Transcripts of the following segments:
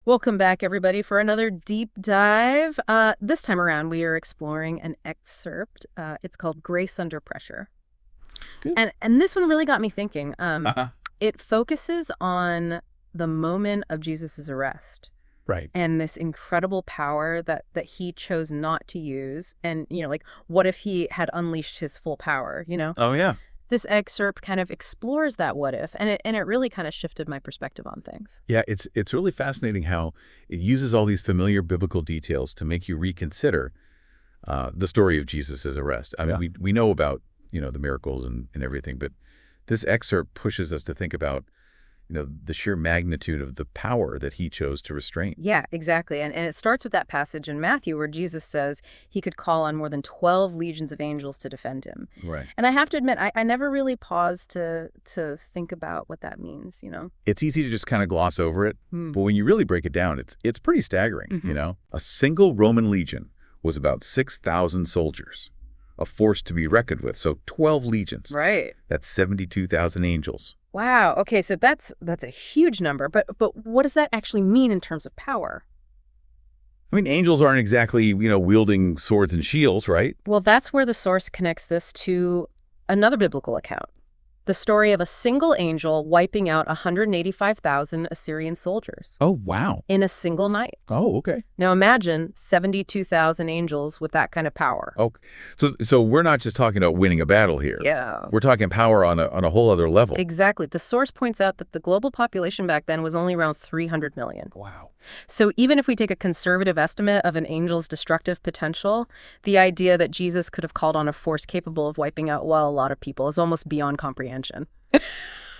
Welcome back, everybody, for another deep dive. This time around, we are exploring an excerpt. It's called Grace Under Pressure. Good. And this one really got me thinking. Uh-huh. It focuses on the moment of Jesus's arrest Right. and this incredible power that he chose not to use. And, like, what if he had unleashed his full power? Oh, yeah. This excerpt kind of explores that what if, and it really kind of shifted my perspective on things. Yeah, it's really fascinating how it uses all these familiar biblical details to make you reconsider the story of Jesus' arrest. I mean, we know about, the miracles and everything, but this excerpt pushes us to think about, the sheer magnitude of the power that he chose to restrain. Yeah, exactly. And it starts with that passage in Matthew where Jesus says he could call on more than 12 legions of angels to defend him. Right. And I have to admit, I never really paused to think about what that means. It's easy to just kind of gloss over it, Hmm. but when you really break it down, it's pretty staggering, Mhm. A single Roman legion was about 6,000 soldiers, a force to be reckoned with. So 12 legions. Right. That's 72,000 angels. Wow. Okay, so that's a huge number. But what does that actually mean in terms of power? I mean, angels aren't exactly, wielding swords and shields, right? Well, that's where the source connects this to another biblical account. The story of a single angel wiping out 185,000 Assyrian soldiers Oh, wow. in a single night. Oh, okay. Now imagine 72,000 angels with that kind of power. Oh, so we're not just talking about winning a battle here. Yeah. We're talking power on a whole other level. Exactly. The source points out that the global population back then was only around 300 million. Wow. So even if we take a conservative estimate of an angel's destructive potential, the idea that Jesus could have called on a force capable of wiping out, well, a lot of people is almost beyond comprehension.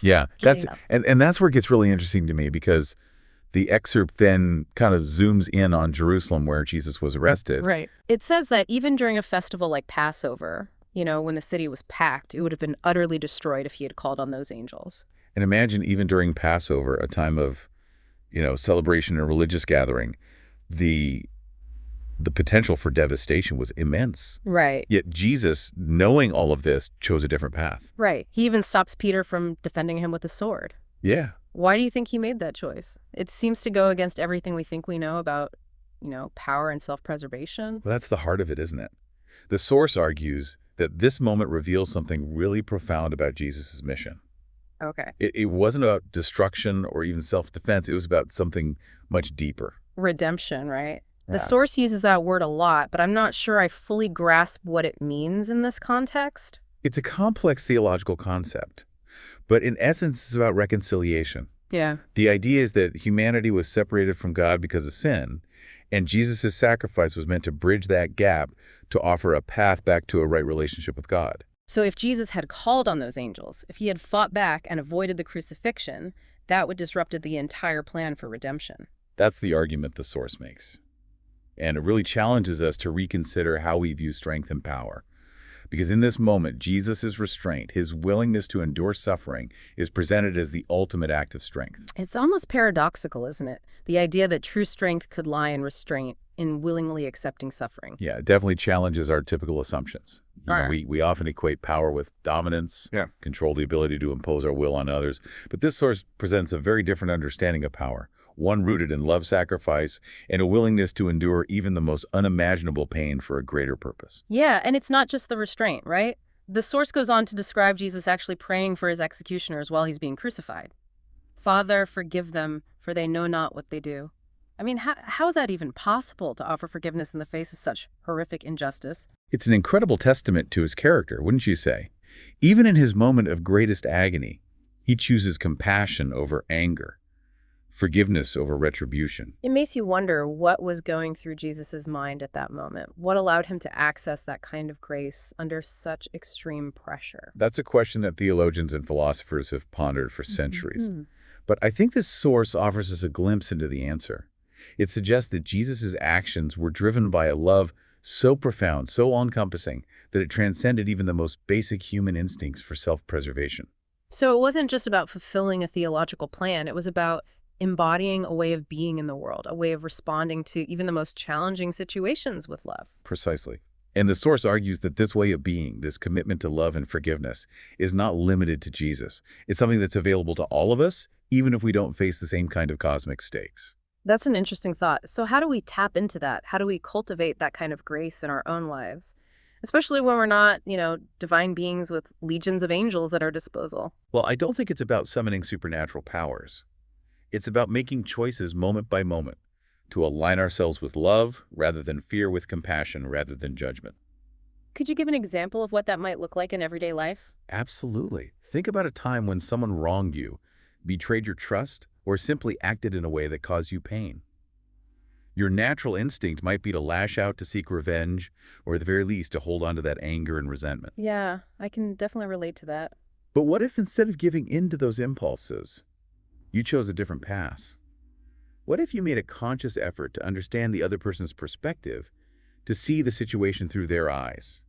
Yeah, Yeah. and that's where it gets really interesting to me because the excerpt then kind of zooms in on Jerusalem where Jesus was arrested. Right. It says that even during a festival like Passover, when the city was packed, it would have been utterly destroyed if he had called on those angels. And imagine even during Passover, a time of, celebration and religious gathering, the potential for devastation was immense. Right. Yet Jesus, knowing all of this, chose a different path. Right. He even stops Peter from defending him with a sword. Yeah. Why do you think he made that choice? It seems to go against everything we think we know about, power and self-preservation. Well, that's the heart of it, isn't it? The source argues that this moment reveals something really profound about Jesus' mission. Okay. It wasn't about destruction or even self-defense. It was about something much deeper. Redemption, right? The Yeah. source uses that word a lot, but I'm not sure I fully grasp what it means in this context. It's a complex theological concept, but in essence, it's about reconciliation. Yeah. The idea is that humanity was separated from God because of sin, and Jesus' sacrifice was meant to bridge that gap to offer a path back to a right relationship with God. So if Jesus had called on those angels, if he had fought back and avoided the crucifixion, that would disrupt the entire plan for redemption. That's the argument the source makes. And it really challenges us to reconsider how we view strength and power. Because in this moment, Jesus' restraint, his willingness to endure suffering, is presented as the ultimate act of strength. It's almost paradoxical, isn't it? The idea that true strength could lie in restraint, in willingly accepting suffering. Yeah, it definitely challenges our typical assumptions. Right. We often equate power with dominance, control, the ability to impose our will on others. But this source presents a very different understanding of power, one rooted in love, sacrifice, and a willingness to endure even the most unimaginable pain for a greater purpose. Yeah, and it's not just the restraint, right? The source goes on to describe Jesus actually praying for his executioners while he's being crucified. Father, forgive them, for they know not what they do. I mean, how is that even possible to offer forgiveness in the face of such horrific injustice? It's an incredible testament to his character, wouldn't you say? Even in his moment of greatest agony, he chooses compassion over anger, forgiveness over retribution. It makes you wonder what was going through Jesus's mind at that moment. What allowed him to access that kind of grace under such extreme pressure? That's a question that theologians and philosophers have pondered for centuries. Mhm. But I think this source offers us a glimpse into the answer. It suggests that Jesus' actions were driven by a love so profound, so all-encompassing, that it transcended even the most basic human instincts for self-preservation. So it wasn't just about fulfilling a theological plan. It was about embodying a way of being in the world, a way of responding to even the most challenging situations with love. Precisely. And the source argues that this way of being, this commitment to love and forgiveness, is not limited to Jesus. It's something that's available to all of us, even if we don't face the same kind of cosmic stakes. That's an interesting thought. So how do we tap into that? How do we cultivate that kind of grace in our own lives? Especially when we're not, divine beings with legions of angels at our disposal. Well, I don't think it's about summoning supernatural powers. It's about making choices moment by moment to align ourselves with love rather than fear, with compassion rather than judgment. Could you give an example of what that might look like in everyday life? Absolutely. Think about a time when someone wronged you, betrayed your trust, or simply acted in a way that caused you pain. Your natural instinct might be to lash out, to seek revenge, or at the very least to hold on to that anger and resentment. Yeah, I can definitely relate to that. But what if instead of giving in to those impulses, you chose a different path? What if you made a conscious effort to understand the other person's perspective, to see the situation through their eyes?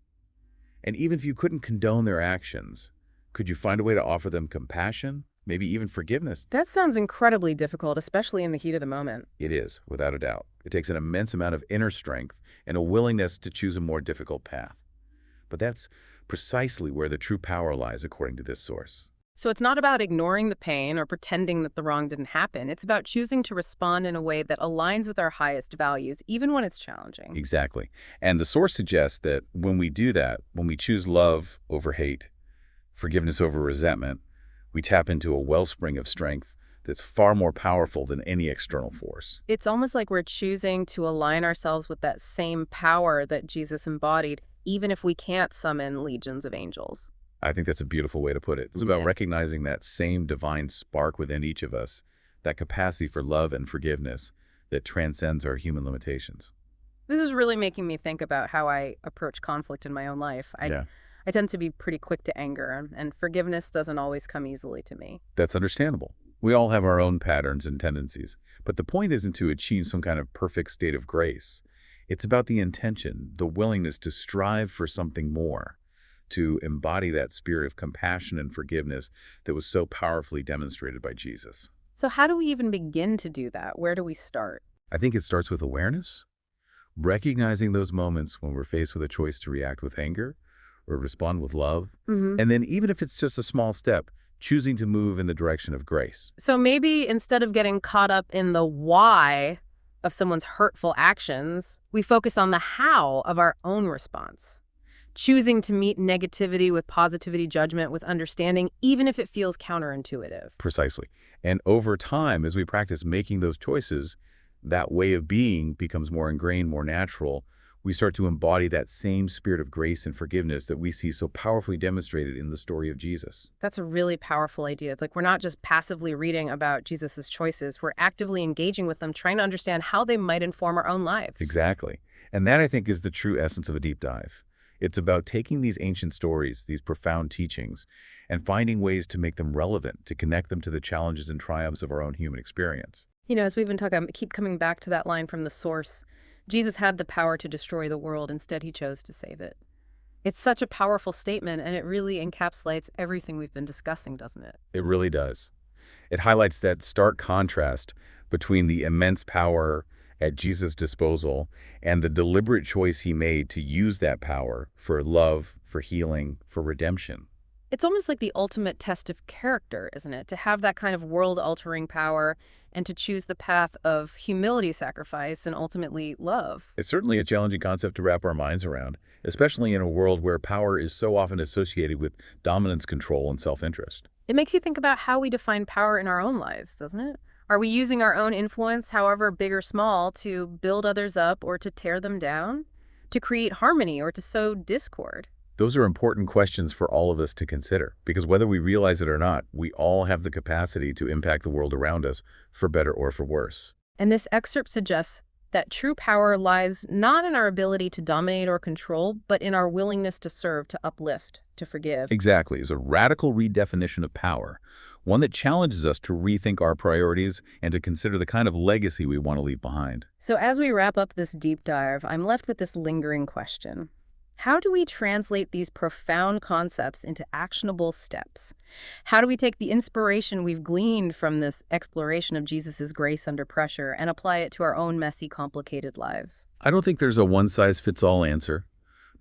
And even if you couldn't condone their actions, could you find a way to offer them compassion, maybe even forgiveness? That sounds incredibly difficult, especially in the heat of the moment. It is, without a doubt. It takes an immense amount of inner strength and a willingness to choose a more difficult path. But that's precisely where the true power lies, according to this source. So it's not about ignoring the pain or pretending that the wrong didn't happen. It's about choosing to respond in a way that aligns with our highest values, even when it's challenging. Exactly. And the source suggests that when we do that, when we choose love over hate, forgiveness over resentment, we tap into a wellspring of strength that's far more powerful than any external force. It's almost like we're choosing to align ourselves with that same power that Jesus embodied, even if we can't summon legions of angels. I think that's a beautiful way to put it. It's about Yeah. recognizing that same divine spark within each of us, that capacity for love and forgiveness that transcends our human limitations. This is really making me think about how I approach conflict in my own life. Yeah, I tend to be pretty quick to anger, and forgiveness doesn't always come easily to me. that's understandable. We all have our own patterns and tendencies, but the point isn't to achieve some kind of perfect state of grace. It's about the intention, the willingness to strive for something more, to embody that spirit of compassion and forgiveness that was so powerfully demonstrated by Jesus. So how do we even begin to do that? Where do we start? I think it starts with awareness, recognizing those moments when we're faced with a choice to react with anger or respond with love. Hmm. And then even if it's just a small step, choosing to move in the direction of grace. So maybe instead of getting caught up in the why of someone's hurtful actions, we focus on the how of our own response. Choosing to meet negativity with positivity, judgment with understanding, even if it feels counterintuitive. Precisely. And over time, as we practice making those choices, that way of being becomes more ingrained, more natural. We start to embody that same spirit of grace and forgiveness that we see so powerfully demonstrated in the story of Jesus. That's a really powerful idea. It's like we're not just passively reading about Jesus's choices, we're actively engaging with them, trying to understand how they might inform our own lives. Exactly. And that, I think, is the true essence of a deep dive. It's about taking these ancient stories, these profound teachings, and finding ways to make them relevant, to connect them to the challenges and triumphs of our own human experience. As we've been talking, I keep coming back to that line from the source. Jesus had the power to destroy the world. Instead, he chose to save it. It's such a powerful statement, and it really encapsulates everything we've been discussing, doesn't it? It really does. It highlights that stark contrast between the immense power at Jesus' disposal and the deliberate choice he made to use that power for love, for healing, for redemption. It's almost like the ultimate test of character, isn't it? To have that kind of world-altering power and to choose the path of humility, sacrifice, and ultimately love. It's certainly a challenging concept to wrap our minds around, especially in a world where power is so often associated with dominance, control, and self-interest. It makes you think about how we define power in our own lives, doesn't it? Are we using our own influence, however big or small, to build others up or to tear them down? To create harmony or to sow discord? Those are important questions for all of us to consider, because whether we realize it or not, we all have the capacity to impact the world around us, for better or for worse. And this excerpt suggests that true power lies not in our ability to dominate or control, but in our willingness to serve, to uplift, to forgive. Exactly. It's a radical redefinition of power, one that challenges us to rethink our priorities and to consider the kind of legacy we want to leave behind. So as we wrap up this deep dive, I'm left with this lingering question. How do we translate these profound concepts into actionable steps? How do we take the inspiration we've gleaned from this exploration of Jesus's grace under pressure and apply it to our own messy, complicated lives? I don't think there's a one-size-fits-all answer,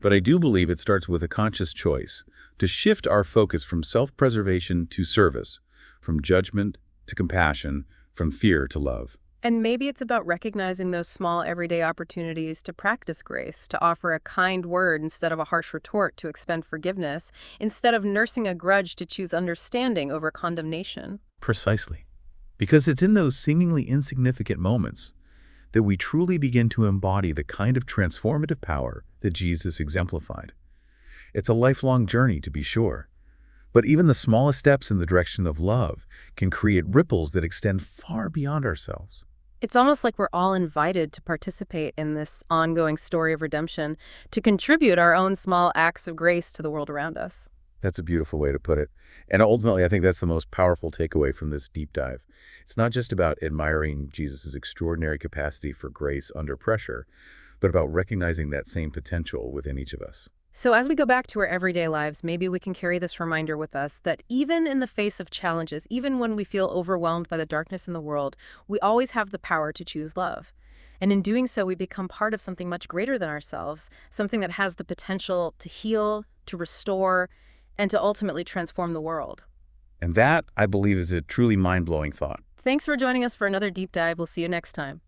but I do believe it starts with a conscious choice to shift our focus from self-preservation to service, from judgment to compassion, from fear to love. And maybe it's about recognizing those small everyday opportunities to practice grace, to offer a kind word instead of a harsh retort, to expend forgiveness, instead of nursing a grudge to choose understanding over condemnation. Precisely. Because it's in those seemingly insignificant moments that we truly begin to embody the kind of transformative power that Jesus exemplified. It's a lifelong journey, to be sure, but even the smallest steps in the direction of love can create ripples that extend far beyond ourselves. It's almost like we're all invited to participate in this ongoing story of redemption, to contribute our own small acts of grace to the world around us. That's a beautiful way to put it. And ultimately, I think that's the most powerful takeaway from this deep dive. It's not just about admiring Jesus' extraordinary capacity for grace under pressure, but about recognizing that same potential within each of us. So as we go back to our everyday lives, maybe we can carry this reminder with us that even in the face of challenges, even when we feel overwhelmed by the darkness in the world, we always have the power to choose love. And in doing so, we become part of something much greater than ourselves, something that has the potential to heal, to restore, and to ultimately transform the world. And that, I believe, is a truly mind-blowing thought. Thanks for joining us for another deep dive. We'll see you next time.